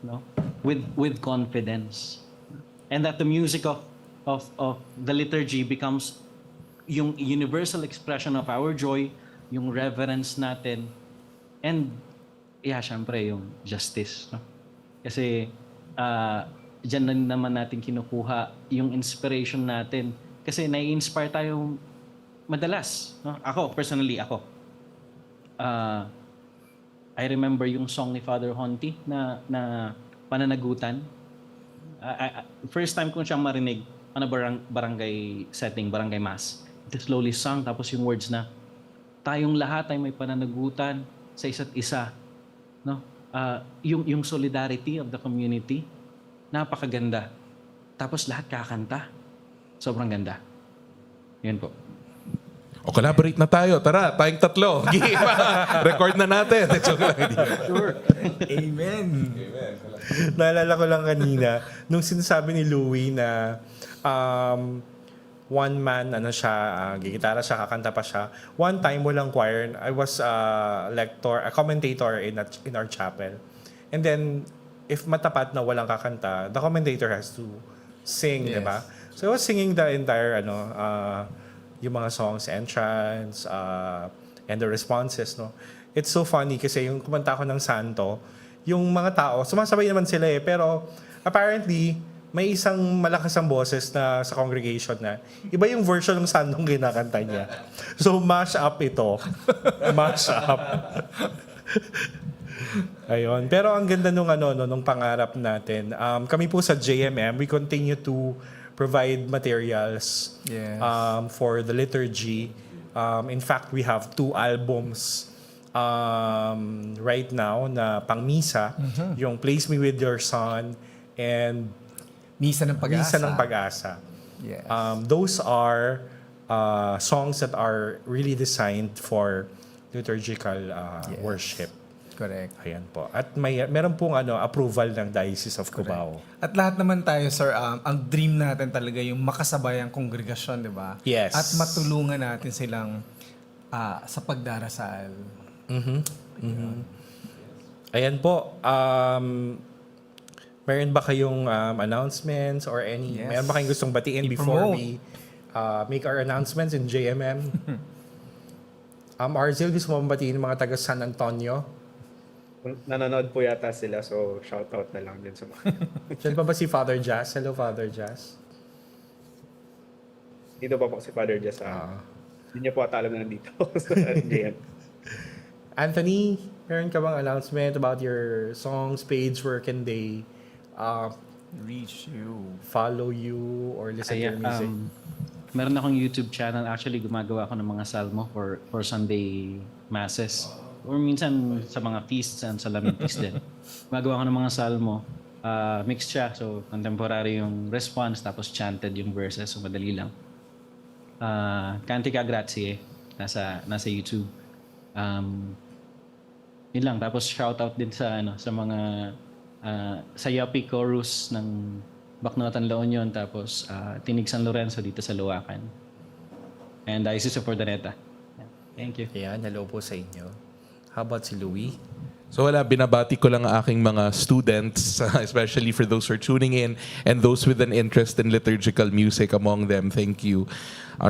no, with confidence, and that the music of the liturgy becomes yung universal expression of our joy, yung reverence natin, and syempre yung justice, no? Kasi diyan na naman natin kinukuha yung inspiration natin. Kasi nai-inspire tayo madalas. No? Personally, I remember yung song ni Father Honti na Pananagutan. First time ko siyang marinig on a barangay setting, barangay mass. It slowly sung, tapos yung words na, tayong lahat ay may pananagutan sa isa't isa. No? Yung solidarity of the community, napakaganda. Tapos lahat kakanta. Sobrang ganda. Yan po. O collaborate na tayo. Tara, tayong tatlo. Record na natin. Sure. Amen. Naalala ko lang kanina, nung sinasabi ni Louie na one man, gigitara siya, kakanta pa siya. One time, walang choir. I was a commentator in our chapel. And then, if matapat na walang kakanta, the commentator has to sing, yes. Diba? So I was singing the entire, yung mga songs, entrance, and the responses, no? It's so funny kasi yung kumanta ko ng Santo, yung mga tao, sumasabay naman sila pero apparently, may isang malakas ang boses na sa congregation na iba yung version ng Santong kinakanta niya. So, mash up ito. Mash up. Ayun. Pero ang ganda nung pangarap natin. Kami po sa JMM, we continue to provide materials, yes, for the liturgy. In fact, we have 2 albums right now na pang-misa. Mm-hmm. Yung Place Me With Your Son and Misa ng Pag-asa. Misa ng Pag-asa. Yes. Those are songs that are really designed for liturgical worship. Correct. Ayan po. At meron pong approval ng Diocese of Cubao. At lahat naman tayo, sir, ang dream natin talaga yung makasabay ang kongregasyon, di ba? Yes. At matulungan natin silang sa pagdarasal. Ayan po. Meron ba kayong announcements or any? Yes. Meron ba kayong gustong batiin before I-promote. we make our announcements in JMM? Arzil, gusto mo batiin ng mga taga San Antonio? Nanonood po yata sila, so shoutout na lang din sa mga. Diyan pa ba si Father Jazz? Hello, Father Jazz. Dito pa po si Father Jess. Hindi niya po ata alam na nandito sa JM. Anthony, meron ka bang announcement about your songs page? Where can they Reach you. follow you or listen to your music? Meron akong YouTube channel. Actually, gumagawa ako ng mga salmo for Sunday masses. Or minsan sa mga feasts and sa Lamin Feast din. Gumagawa ako ng mga salmo. Mixed siya. So, contemporary yung response tapos chanted yung verses. So, madali lang. Cantica Grazie. Nasa YouTube. Yun lang. Tapos shoutout din sa mga sa Yapi Chorus ng Baknotan La Union. Tapos Tinig San Lorenzo dito sa Luwakan. And Diocese of Urdaneta. Thank you. Ayan, hello po sa inyo. How about si Louie? So wala, binabati ko lang ang aking mga students, especially for those who are tuning in and those with an interest in liturgical music among them. Thank you.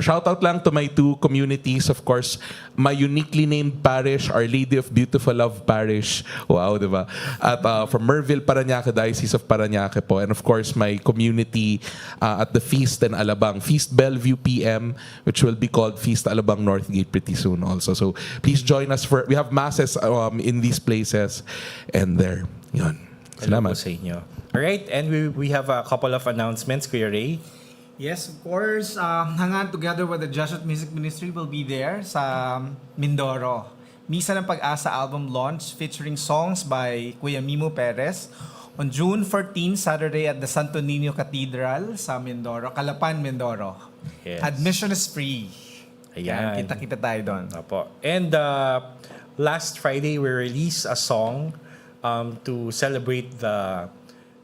Shout out lang to my two communities. Of course, my uniquely named parish, Our Lady of Beautiful Love Parish. Wow, di ba? At from Merville, Parañaque, Diocese of Parañaque po. And of course, my community at the Feast in Alabang. Feast Bellevue PM, which will be called Feast Alabang Northgate pretty soon also. So please join us we have masses in these places and there. Yun. Hello po Salamat. sa inyo. Alright, and we have a couple of announcements, Kuya Ray. Yes, of course. Hangan together with the Jesuit Music Ministry will be there sa Mindoro. Misa ng Pag-asa album launch featuring songs by Kuya Mimo Perez on June 14, Saturday at the Santo Niño Cathedral sa Mindoro, Calapan, Mindoro. Yes. Admission is free. Ayan. Kita-kita tayo doon. Opo. And last Friday, we released a song to celebrate the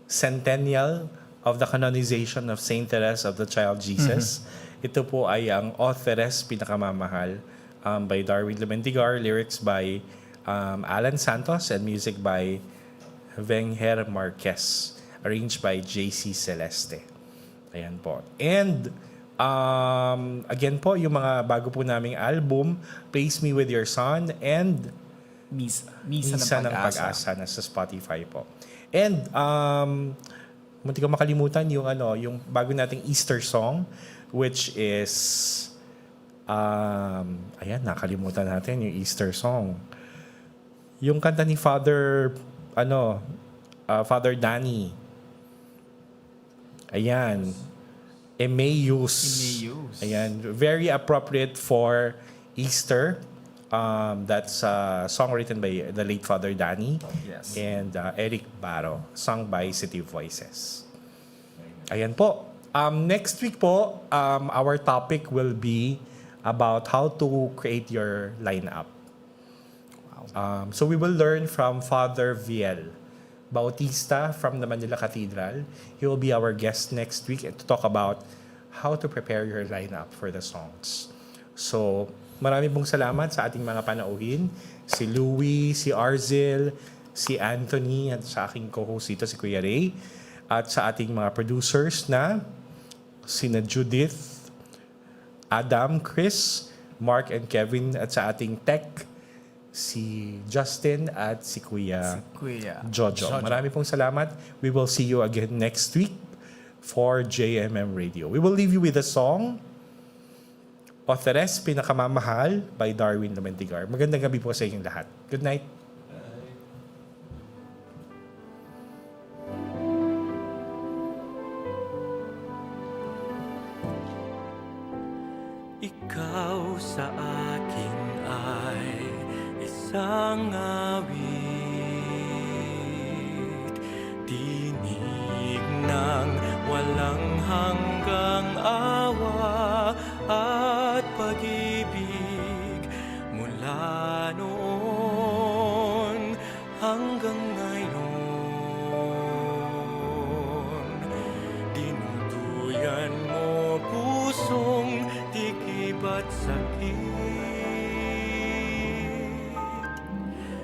centennial of the canonization of Saint Therese of the Child Jesus. Ito po ay ang O Therese Pinakamamahal by Darwin Lumentigar, lyrics by Alan Santos, and music by Wenger Marquez, arranged by JC Celeste. Ayan po. And again po, yung mga bago po naming album, Praise Me With Your Son and Misa ng Pag-asa. na sa Spotify po. And munti ko makalimutan yung bago nating Easter song, which is nakalimutan natin yung Easter song. Yung kanta ni Father Danny. Ayan. Emmaus. Ayan, very appropriate for Easter. That's a song written by the late Father Danny and Eric Baro, sung by City Voices. Ayan po. Next week po, our topic will be about how to create your lineup. So we will learn from Father Viel Bautista from the Manila Cathedral. He will be our guest next week to talk about how to prepare your lineup for the songs. So, marami pong salamat sa ating mga panauhin. Si Louie, si Arzil, si Anthony, at sa aking co-host dito, si Kuya Ray. At sa ating mga producers na sina Judith, Adam, Chris, Mark, and Kevin. At sa ating tech, si Justin at si Kuya Jojo. Marami pong salamat. We will see you again next week for JMM Radio. We will leave you with a song, O Therese Pinakamamahal by Darwin Lumentigar. Magandang gabi po sa inyong lahat. Good night. Ikaw sa akin ay isang awit, tinig ng walang hanggang awa. pag-ibig mula noon hanggang ngayon. Dinuduyan mo pusong tikib at sakit.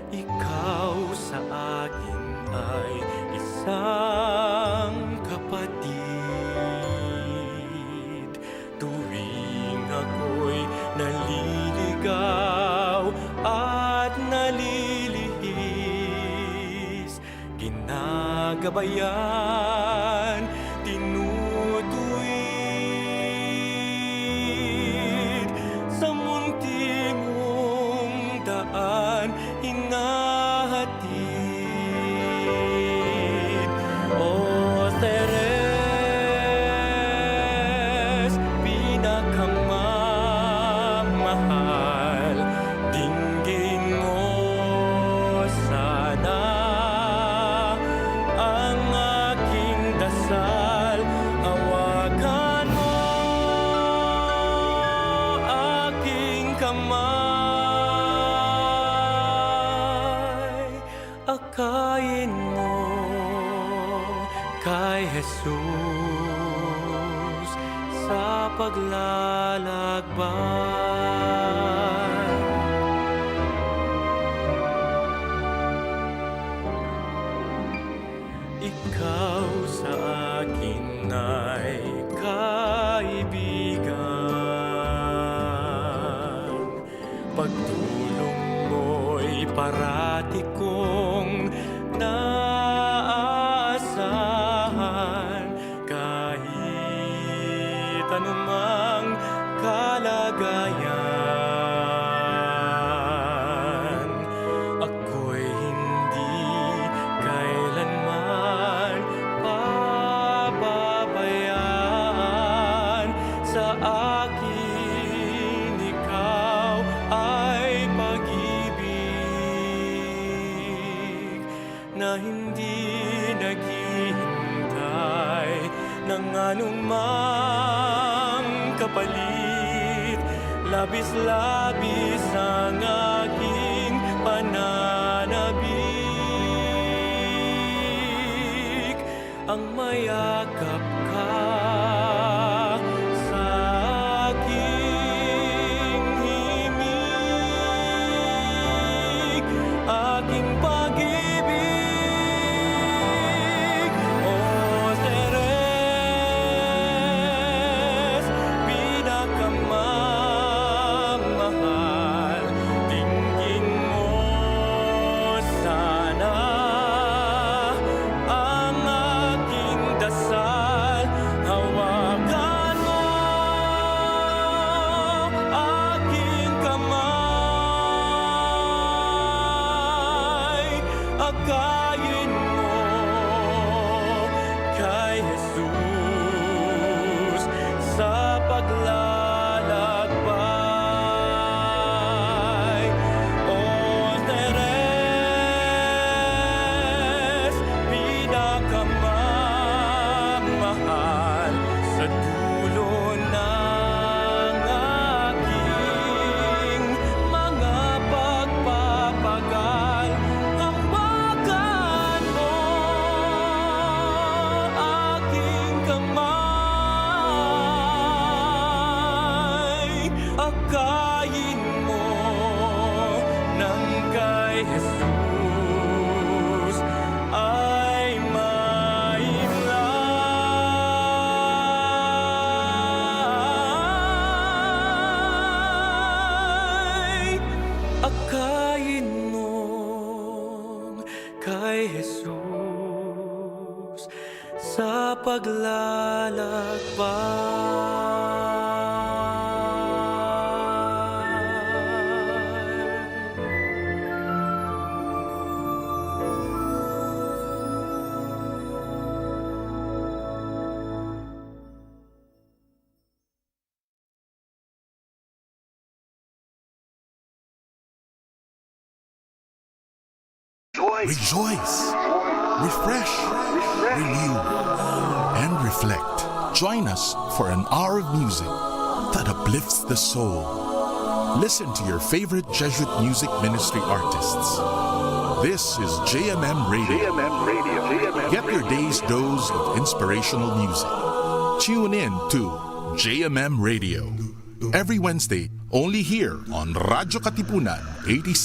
Ikaw sa akin ay isang kapatid. Tuwing ako'y naliligaw at nalilihis, ginagabayan, tinutuwid. Sa munti mong daan hinahatid. O Teres, pinakamamahal, dinggin mo sana ang aking dasal. Hawakan mo aking kamay, akayin mo kay Jesus sa paglalakbay. Ikaw sa akin ay kaibigan. Pagtulong mo'y parati kong naasahan. Kahit anumang kalagayan, ako'y hindi kailanman pababayaan. Sa akin ikaw ay pag-ibig na hindi naghihintay ng anumang kapalit. Labis-labis ang aking pananabik, ang mayakap ka sa aking himig, aking pag-ibig. O Teres, pinakamamahal, dinggin mo sana ang aking dasal. Hawakan mo aking kamay, akayin mo kay Jesus sa paglalakbay. O Teres, pinakamamahal, sa dulo ng aking mga pagpapagal, hawakan mo aking kamay, akayin mo ng kay Jesus ay maimlay. Akayin mo kay Jesus sa paglalakbay. Rejoice, refresh, renew, and reflect. Join us for an hour of music that uplifts the soul. Listen to your favorite Jesuit music ministry artists. This is JMM Radio. Get your day's dose of inspirational music. Tune in to JMM Radio every Wednesday, only here on Radyo Katipunan 87.